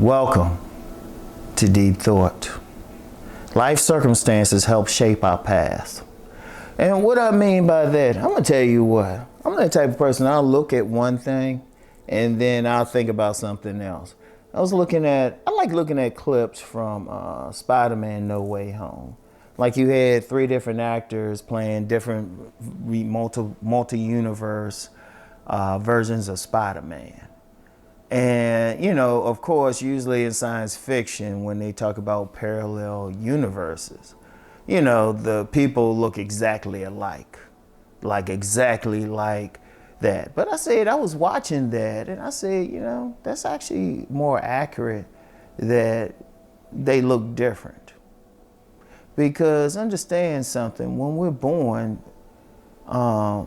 Welcome to Deep Thought. Life circumstances help shape our path. And what I mean by that, I'm going to tell you what. I'm the type of person, I'll look at one thing and then I'll think about something else. I like looking at clips from Spider-Man No Way Home. Like you had 3 different actors playing different multi-universe versions of Spider-Man. And, you know, of course, usually in science fiction, when they talk about parallel universes, you know, the people look exactly alike, like exactly like that. But I was watching that and I said, you know, that's actually more accurate that they look different. Because understand something, when we're born,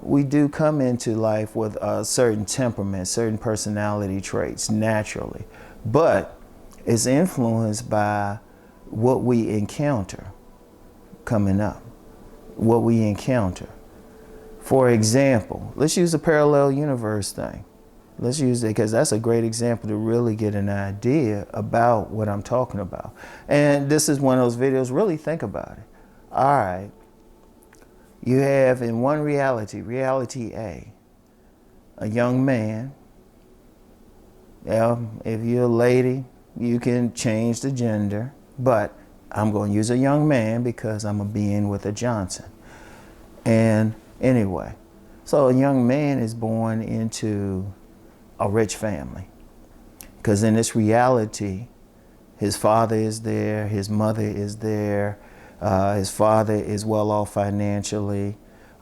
we do come into life with a certain temperament, certain personality traits naturally, but it's influenced by what we encounter coming up, what we encounter. For example, let's use a parallel universe thing. Let's use it because that's a great example to really get an idea about what I'm talking about. And this is one of those videos, really think about it. All right. You have in one reality A, a young man. If you're a lady, you can change the gender, but I'm going to use a young man because I'm a being with a Johnson. And anyway, so a young man is born into a rich family because in this reality, his father is there, his mother is there. His father is well off financially.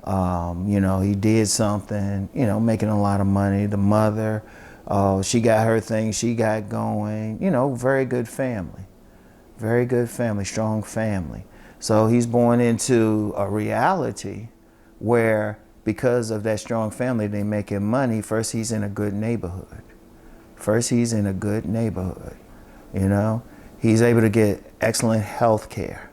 You know, he did something, you know, making a lot of money. The mother, she got her thing, she got going, you know, very good family, strong family. So he's born into a reality where because of that strong family, they making money. First, he's in a good neighborhood. You know, he's able to get excellent health care,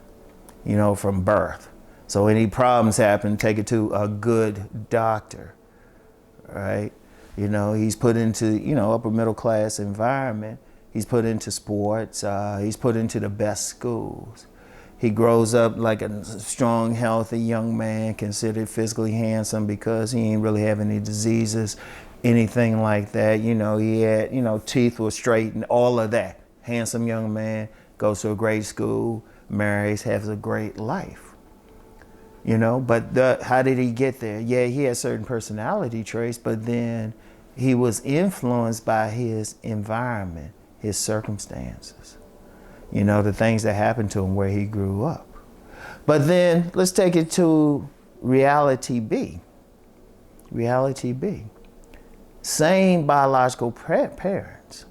you know, from birth. So any problems happen, take it to a good doctor, right? You know, he's put into, you know, upper middle class environment. He's put into sports. He's put into the best schools. He grows up like a strong, healthy young man, considered physically handsome because he ain't really have any diseases, anything like that. You know, he had, you know, teeth were straight and all of that. Handsome young man, goes to a great school, marries, has a great life, you know, but how did he get there? Yeah, he had certain personality traits, but then he was influenced by his environment, his circumstances, you know, the things that happened to him where he grew up. But then let's take it to reality B. Same biological parents,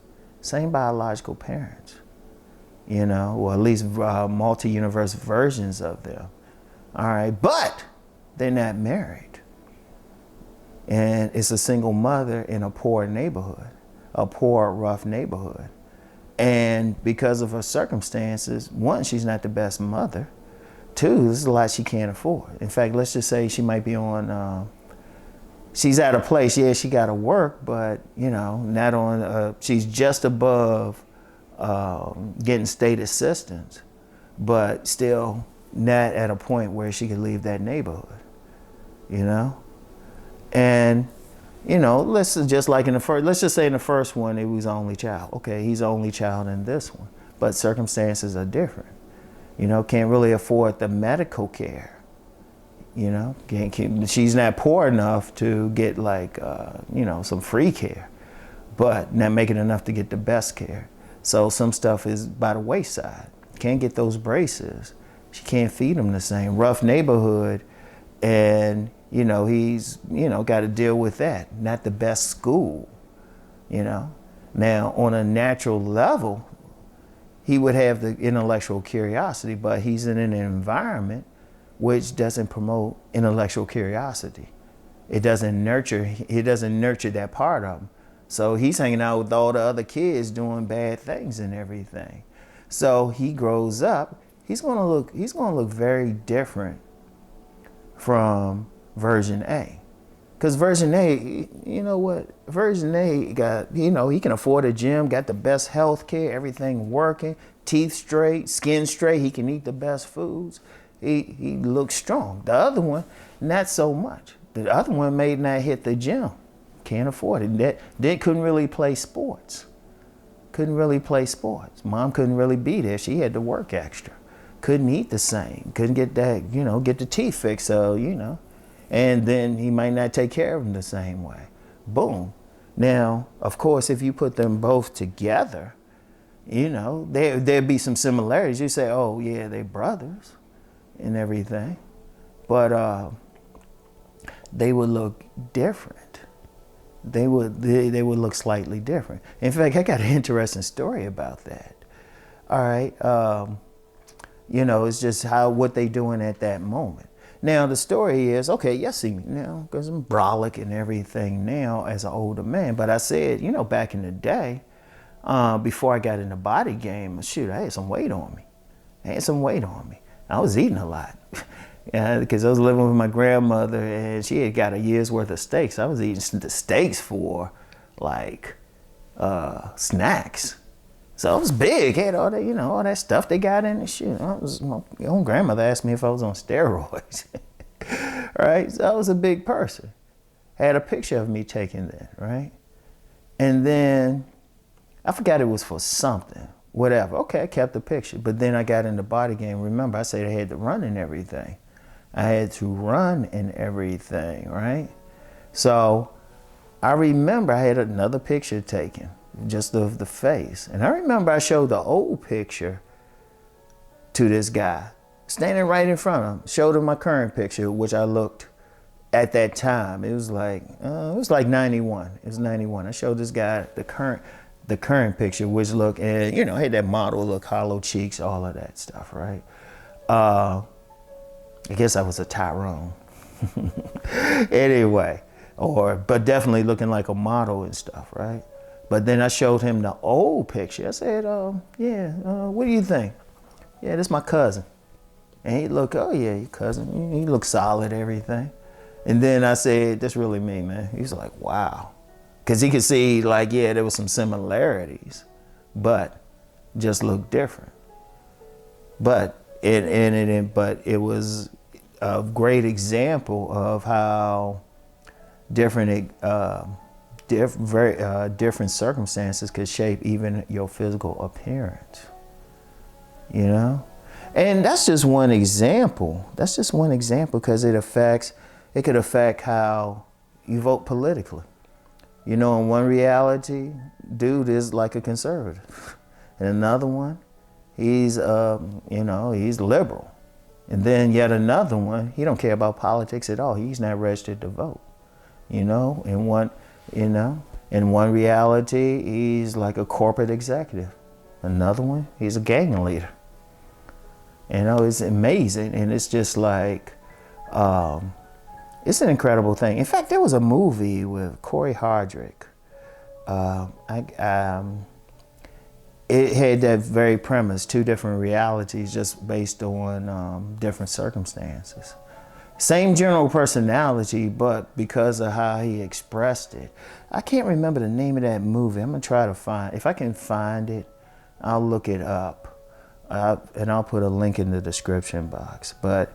you know, or at least multi-universe versions of them. All right, but they're not married. And it's a single mother in a poor neighborhood, a poor, rough neighborhood. And because of her circumstances, 1, she's not the best mother. 2, this is a lot she can't afford. In fact, let's just say she might be on, she's at a place, yeah, she got to work, but, you know, not on, she's just above getting state assistance, but still not at a point where she could leave that neighborhood, you know? And, you know, let's just say in the first one, he was only child. Okay, he's only child in this one, but circumstances are different. You know, can't really afford the medical care. You know, she's not poor enough to get like, you know, some free care, but not making enough to get the best care. So some stuff is by the wayside. Can't get those braces. She can't feed him the same. Rough neighborhood, and you know, he's, you know, got to deal with that. Not the best school, you know. Now, on a natural level, he would have the intellectual curiosity, but he's in an environment which doesn't promote intellectual curiosity. It doesn't nurture that part of him. So he's hanging out with all the other kids doing bad things and everything. So he grows up, he's gonna look very different from version A. Because Version A, you know what? Version A got, he can afford a gym, got the best health care, everything working, teeth straight, skin straight. He can eat the best foods. He looks strong. The other one, not so much. The other one may not hit the gym. Can't afford it. They couldn't really play sports. Couldn't really play sports. Mom couldn't really be there. She had to work extra. Couldn't eat the same. Couldn't get that, get the teeth fixed. So, and then he might not take care of them the same way. Boom. Now, of course, if you put them both together, there'd be some similarities. You say, oh yeah, they're brothers and everything, but they would look different. They would look slightly different. In fact, I got an interesting story about that. All right, it's just what they doing at that moment. Now, the story is, okay, you see me now, because I'm brolic and everything now as an older man. But I said, back in the day, before I got in the body game, shoot, I had some weight on me. I was eating a lot. Because I was living with my grandmother, and she had got a year's worth of steaks. I was eating the steaks for, snacks. So I was big, had all that, all that stuff they got in the shit. My own grandmother asked me if I was on steroids. Right? So I was a big person. Had a picture of me taken then, right? And then I forgot it was for something, whatever. Okay, I kept the picture. But then I got in the body game. Remember, I said I had to run and everything. I had to run and everything, right? So I remember I had another picture taken, just of the face. And I remember I showed the old picture to this guy, standing right in front of him. Showed him my current picture, which I looked at that time. It was like 91. It was 91. I showed this guy the current picture, which looked, and had that model look, hollow cheeks, all of that stuff, right? I guess I was a Tyrone. Anyway, but definitely looking like a model and stuff, right? But then I showed him the old picture. I said, what do you think? Yeah, this is my cousin. And he looked, oh yeah, your cousin. He looked solid, everything. And then I said, that's really me, man. He's like, wow. Because he could see, there was some similarities, but just looked different. But it was a great example of how different different circumstances could shape even your physical appearance, And that's just one example. Because it could affect how you vote politically. In one reality, dude is like a conservative. In another one, he's liberal. And then yet another one, he don't care about politics at all. He's not registered to vote. In one reality, he's like a corporate executive. Another one, he's a gang leader. It's amazing. And it's just like, it's an incredible thing. In fact, there was a movie with Corey Hardrick. It had that very premise, two different realities just based on different circumstances. Same general personality, but because of how he expressed it. I can't remember the name of that movie. I'm gonna try to find, if I can find it, I'll look it up. And I'll put a link in the description box. But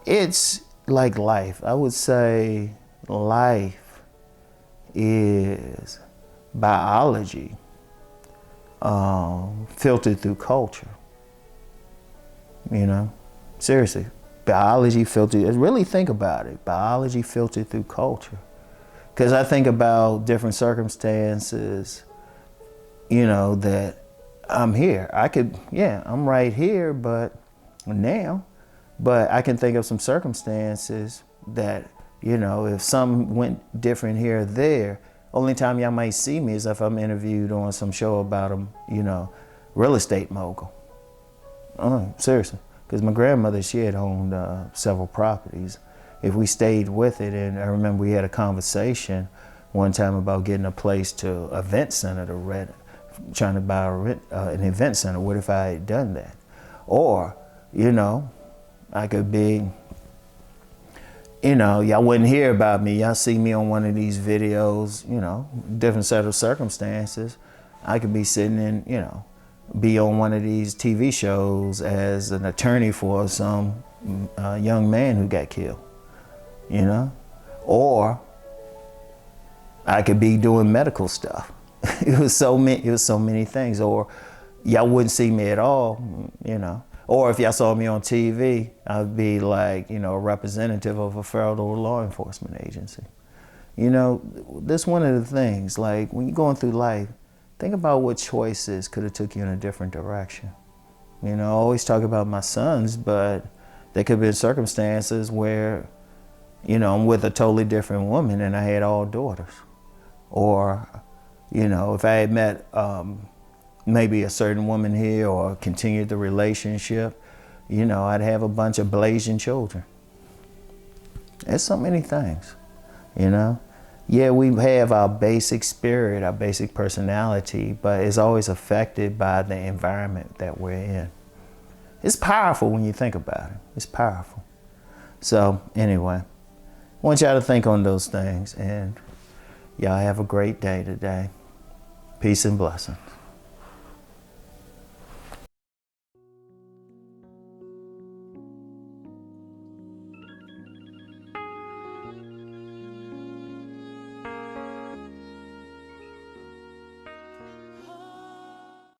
it's like life. I would say life is biology filtered through culture. Seriously, biology filtered. Really think about it. Biology filtered through culture. Because I think about different circumstances, that I'm here. I'm right here, but I can think of some circumstances that, if something went different here or there, only time y'all might see me is if I'm interviewed on some show about real estate mogul. Seriously. Because my grandmother, she had owned several properties. If we stayed with it, and I remember we had a conversation one time about getting a place to event center to rent, trying to buy an event center. What if I had done that? Or, I could be, you know, y'all wouldn't hear about me. Y'all see me on one of these videos, you know, different set of circumstances. I could be sitting in, you know, be on one of these TV shows as an attorney for some young man who got killed, you know? Or I could be doing medical stuff. It was so many things. Or y'all wouldn't see me at all, you know? Or if y'all saw me on TV, I'd be like, you know, a representative of a federal law enforcement agency. You know, that's one of the things, like when you're going through life, think about what choices could have took you in a different direction. You know, I always talk about my sons, but there could have been circumstances where, you know, I'm with a totally different woman and I had all daughters. Or, you know, if I had met maybe a certain woman here or continued the relationship, you know, I'd have a bunch of blazing children. There's so many things, you know. Yeah, we have our basic spirit, our basic personality, but it's always affected by the environment that we're in. It's powerful when you think about it. It's powerful. So anyway, I want y'all to think on those things, and y'all have a great day today. Peace and blessings.